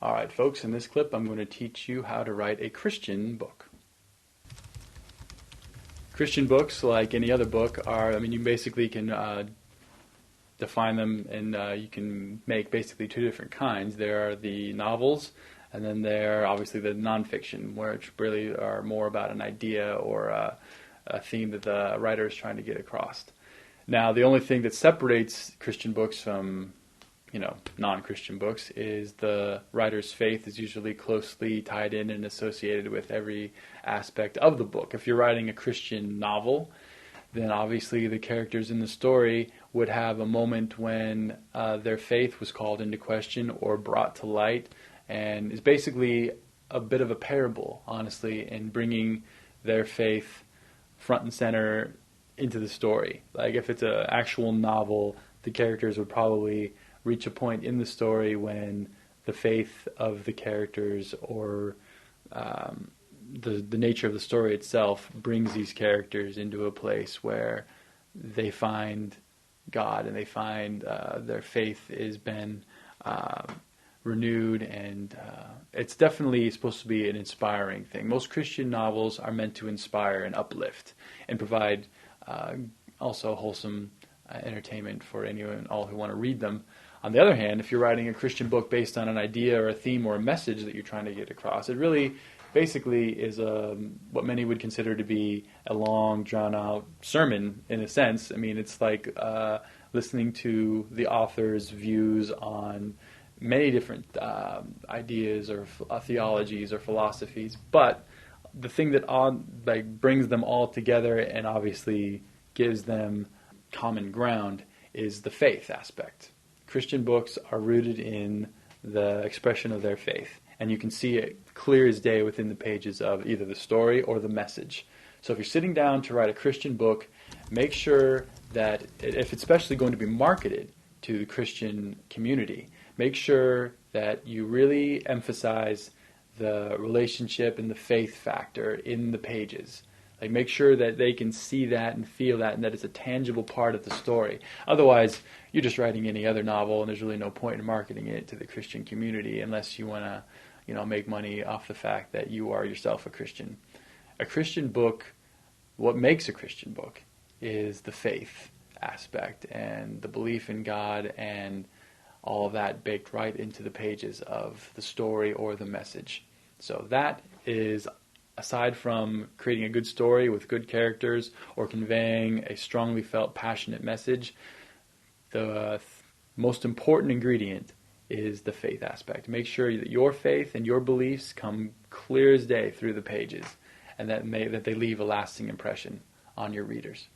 Alright folks, in this clip I'm going to teach you how to write a Christian book. Christian books, like any other book, you basically can define them, and you can make basically two different kinds. There are the novels, and then there are obviously the nonfiction, which really are more about an idea or a theme that the writer is trying to get across. Now, the only thing that separates Christian books from non-Christian books is the writer's faith is usually closely tied in and associated with every aspect of the book. If you're writing a Christian novel, then obviously the characters in the story would have a moment when their faith was called into question or brought to light, and is basically a bit of a parable, honestly, in bringing their faith front and center into the story. Like if it's an actual novel, the characters would probably reach a point in the story when the faith of the characters or the nature of the story itself brings these characters into a place where they find God and they find their faith has been renewed, and it's definitely supposed to be an inspiring thing. Most Christian novels are meant to inspire and uplift and provide also wholesome entertainment for anyone and all who want to read them. On the other hand, if you're writing a Christian book based on an idea or a theme or a message that you're trying to get across, it really basically is what many would consider to be a long, drawn-out sermon in a sense. I mean, it's like listening to the author's views on many different ideas or theologies or philosophies, but the thing that brings them all together and obviously gives them common ground is the faith aspect. Christian books are rooted in the expression of their faith, and you can see it clear as day within the pages of either the story or the message. So if you're sitting down to write a Christian book, make sure that if it's especially going to be marketed to the Christian community, make sure that you really emphasize the relationship and the faith factor in the pages. Like, make sure that they can see that and feel that, and that it's a tangible part of the story. Otherwise, you're just writing any other novel, and there's really no point in marketing it to the Christian community unless you want to, make money off the fact that you are yourself a Christian. A Christian book, what makes a Christian book is the faith aspect and the belief in God and all of that baked right into the pages of the story or the message. So that is, aside from creating a good story with good characters or conveying a strongly felt, passionate message, the most important ingredient is the faith aspect. Make sure that your faith and your beliefs come clear as day through the pages, and that they leave a lasting impression on your readers.